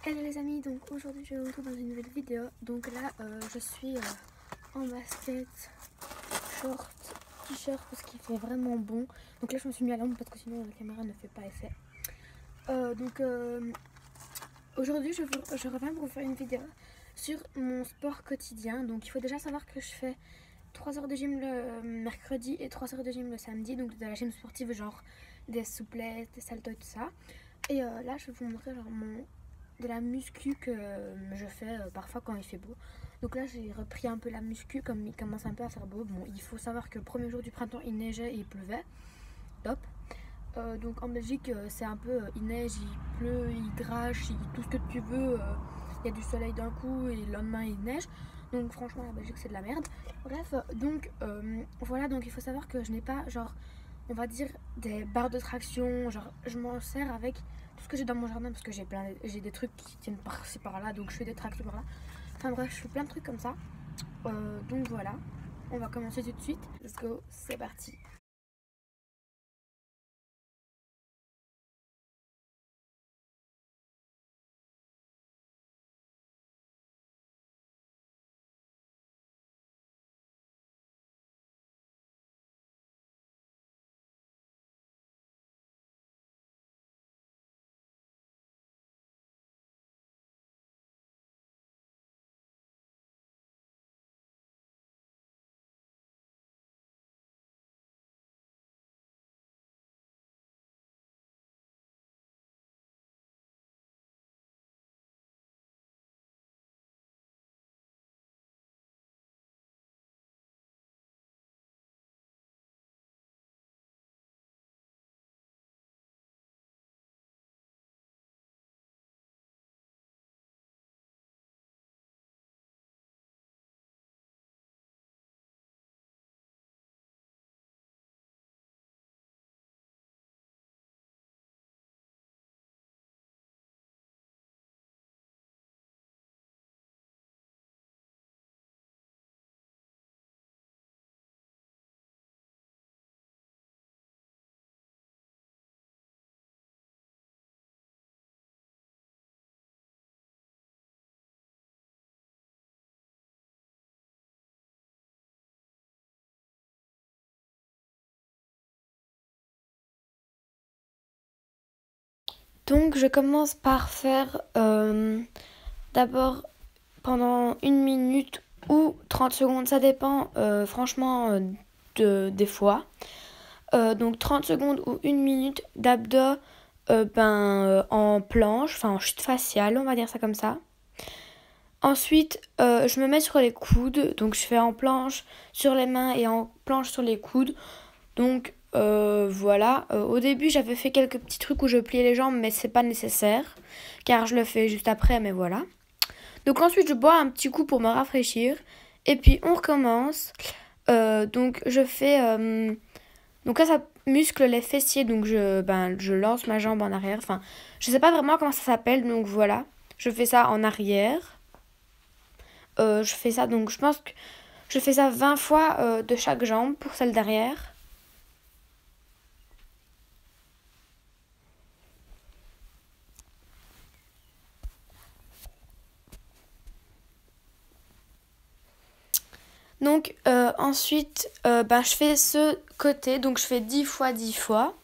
Hello les amis, donc aujourd'hui je vous retrouve dans une nouvelle vidéo. Donc là je suis en basket, short, t-shirt parce qu'il fait vraiment bon. Donc là je me suis mis à l'ombre parce que sinon la caméra ne fait pas effet. Aujourd'hui je reviens pour vous faire une vidéo sur mon sport quotidien. Donc il faut déjà savoir que je fais 3 heures de gym le mercredi et 3 heures de gym le samedi. Donc de la gym sportive, genre des souplesses, des saltos et tout ça. Et là je vais vous montrer genre de la muscu que je fais parfois quand il fait beau. Donc là j'ai repris un peu la muscu comme il commence un peu à faire beau. Bon, il faut savoir que le premier jour du printemps il neigeait et il pleuvait. Top. Donc en Belgique c'est un peu il neige, il pleut, il drache, tout ce que tu veux. Il y a du soleil d'un coup et le lendemain il neige. Donc franchement la Belgique c'est de la merde. Bref, donc voilà, donc il faut savoir que je n'ai pas genre on va dire des barres de traction, genre je m'en sers avec tout ce que j'ai dans mon jardin parce que j'ai des trucs qui tiennent par-ci par-là, donc je fais des tractions par là. Enfin bref, je fais plein de trucs comme ça. Donc voilà, on va commencer tout de suite. Let's go, c'est parti. Donc je commence par faire d'abord pendant 1 minute ou 30 secondes, ça dépend franchement des fois. Donc 30 secondes ou 1 minute d'abdos en planche, enfin en chute faciale, on va dire ça comme ça. Ensuite, je me mets sur les coudes, donc je fais en planche sur les mains et en planche sur les coudes. Donc voilà, au début j'avais fait quelques petits trucs où je pliais les jambes, mais c'est pas nécessaire, car je le fais juste après, mais voilà. Donc ensuite je bois un petit coup pour me rafraîchir, et puis on recommence. Donc je fais... donc là ça muscle les fessiers, donc je lance ma jambe en arrière. Enfin, je sais pas vraiment comment ça s'appelle, donc voilà. Je fais ça en arrière. Je fais ça, donc je pense que je fais ça 20 fois de chaque jambe pour celle derrière. Donc ensuite, je fais ce côté, donc je fais 10 fois 10 fois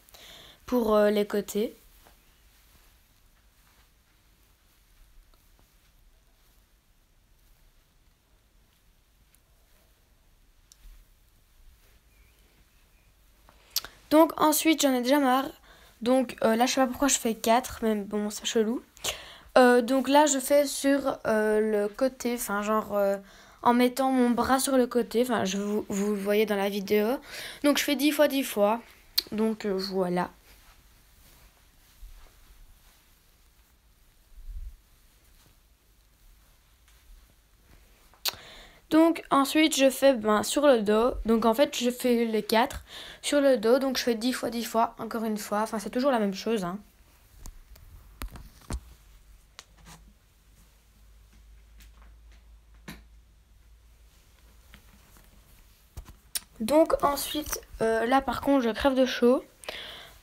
pour les côtés. Donc ensuite, j'en ai déjà marre. Donc là, je sais pas pourquoi je fais 4, mais bon, c'est chelou. Donc là, je fais sur le côté, enfin genre en mettant mon bras sur le côté. Enfin, vous le voyez dans la vidéo. Donc je fais 10 fois 10 fois. Donc voilà. Donc ensuite je fais sur le dos. Donc en fait je fais les 4 sur le dos. Donc je fais 10 fois 10 fois, encore une fois. Enfin c'est toujours la même chose, hein. Donc ensuite là par contre je crève de chaud.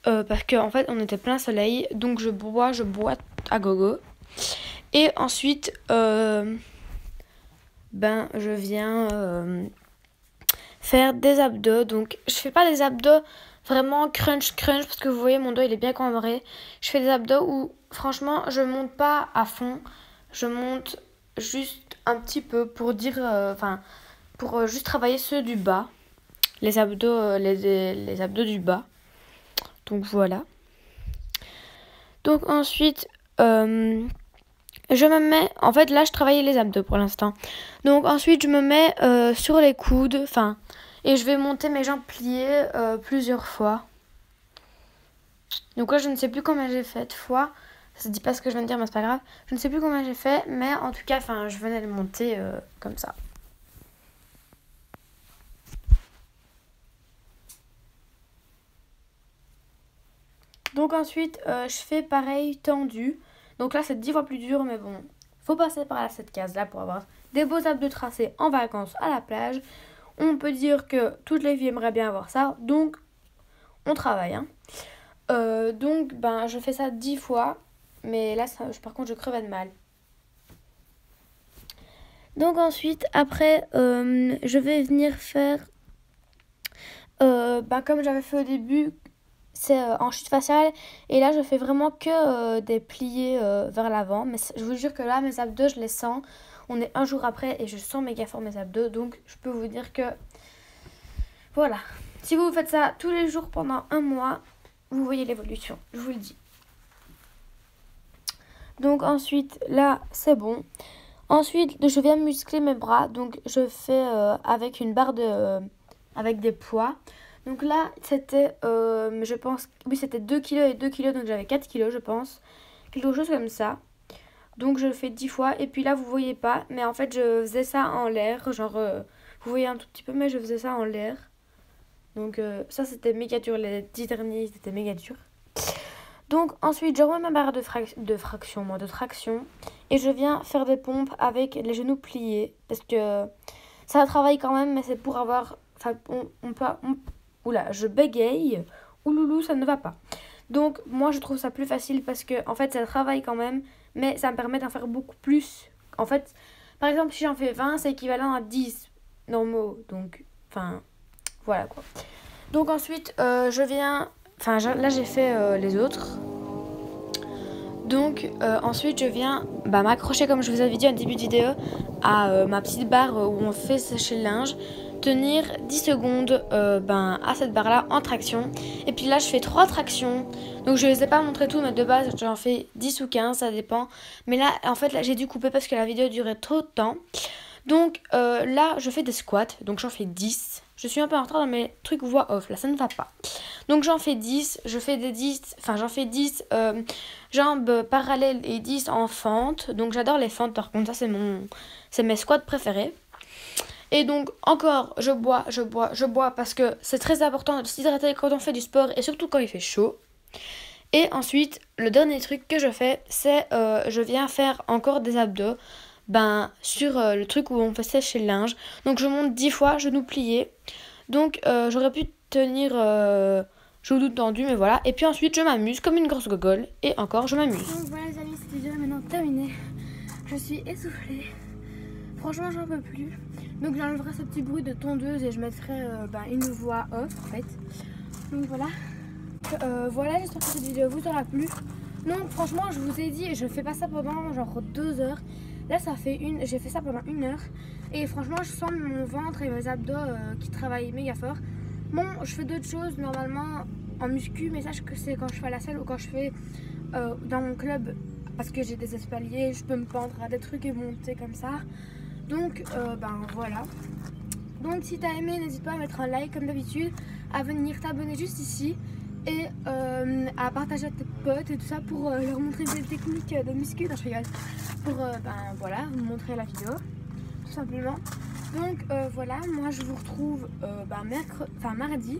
Parce qu'en fait on était plein soleil. Donc je bois à gogo. Et ensuite, je viens faire des abdos. Donc, je fais pas des abdos vraiment crunch parce que vous voyez, mon dos il est bien cambré. Je fais des abdos où, franchement, je monte pas à fond. Je monte juste un petit peu pour dire, pour juste travailler ceux du bas. Les abdos, les abdos du bas. Donc, voilà. Donc, ensuite, je me mets, en fait là je travaillais les abdos pour l'instant. Donc ensuite je me mets sur les coudes, et je vais monter mes jambes pliées plusieurs fois. Donc là je ne sais plus combien j'ai fait de fois. Ça se dit pas ce que je viens de dire mais c'est pas grave. Je ne sais plus combien j'ai fait mais en tout cas je venais de monter comme ça. Donc ensuite je fais pareil tendu. Donc là c'est 10 fois plus dur mais bon. Faut passer par cette case là pour avoir des beaux abdos tracés en vacances à la plage. On peut dire que toutes les filles aimeraient bien avoir ça. Donc on travaille. Donc je fais ça 10 fois. Mais là par contre je crevais de mal. Donc ensuite après je vais venir faire comme j'avais fait au début. C'est en chute faciale et là je fais vraiment que des pliés vers l'avant, mais je vous jure que là mes abdos je les sens, on est un jour après et je sens méga fort mes abdos, donc je peux vous dire que voilà, si vous faites ça tous les jours pendant un mois, vous voyez l'évolution, je vous le dis. Donc ensuite là c'est bon, ensuite je viens muscler mes bras, donc je fais avec une barre avec des poids. Donc là, c'était, je pense, oui, c'était 2 kg et 2 kg, donc j'avais 4 kg, je pense. Quelque chose comme ça. Donc je le fais 10 fois. Et puis là, vous voyez pas, mais en fait, je faisais ça en l'air. Genre, vous voyez un tout petit peu, mais je faisais ça en l'air. Donc ça, c'était méga dur. Les 10 derniers, c'était méga dur. Donc ensuite, je remets ma barre de traction. Et je viens faire des pompes avec les genoux pliés. Parce que ça travaille quand même, mais c'est pour avoir... Oula, je bégaye. Ouloulou, ça ne va pas. Donc, moi, je trouve ça plus facile parce que, en fait, ça travaille quand même, mais ça me permet d'en faire beaucoup plus. En fait, par exemple, si j'en fais 20, c'est équivalent à 10 normaux. Donc, voilà quoi. Donc, ensuite, je viens... là, j'ai fait les autres. Donc, ensuite, je viens m'accrocher, comme je vous avais dit en début de vidéo, à ma petite barre où on fait sécher le linge. Tenir 10 secondes à cette barre là en traction, et puis là je fais 3 tractions, donc je ne les ai pas montré tout mais de base j'en fais 10 ou 15, ça dépend, mais là en fait là j'ai dû couper parce que la vidéo durait trop de temps. Donc là je fais des squats, donc j'en fais 10, je suis un peu en retard dans mes trucs voix off là, ça ne va pas, donc j'en fais 10, j'en fais 10 jambes parallèles et 10 en fente, donc j'adore les fentes par contre, ça c'est mes squats préférés. Et donc encore je bois parce que c'est très important de s'hydrater quand on fait du sport et surtout quand il fait chaud. Et ensuite le dernier truc que je fais c'est je viens faire encore des abdos sur le truc où on fait sécher le linge. Donc je monte 10 fois genoux pliés. Donc j'aurais pu tenir genoux tendus mais voilà. Et puis ensuite je m'amuse comme une grosse gogole et encore je m'amuse. Donc voilà les amis, cette vidéo est maintenant terminée. Je suis essoufflée. Franchement j'en peux plus. Donc j'enlèverai ce petit bruit de tondeuse et je mettrai une voix off en fait. Donc voilà. Voilà, j'espère que cette vidéo vous aura plu. Donc franchement je vous ai dit, je fais pas ça pendant genre 2 heures. Là ça fait j'ai fait ça pendant 1 heure. Et franchement je sens mon ventre et mes abdos qui travaillent méga fort. Bon, je fais d'autres choses normalement en muscu, mais sache que c'est quand je fais à la salle ou quand je fais dans mon club. Parce que j'ai des espaliers, je peux me pendre à des trucs et monter comme ça. Donc voilà. Donc si t'as aimé, n'hésite pas à mettre un like comme d'habitude, à venir t'abonner juste ici et à partager à tes potes et tout ça pour leur montrer des techniques de muscu. Non, je rigole. Pour voilà, vous montrer la vidéo tout simplement. Donc voilà, moi je vous retrouve mardi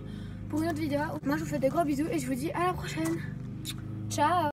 pour une autre vidéo. Moi je vous fais des gros bisous et je vous dis à la prochaine. Ciao.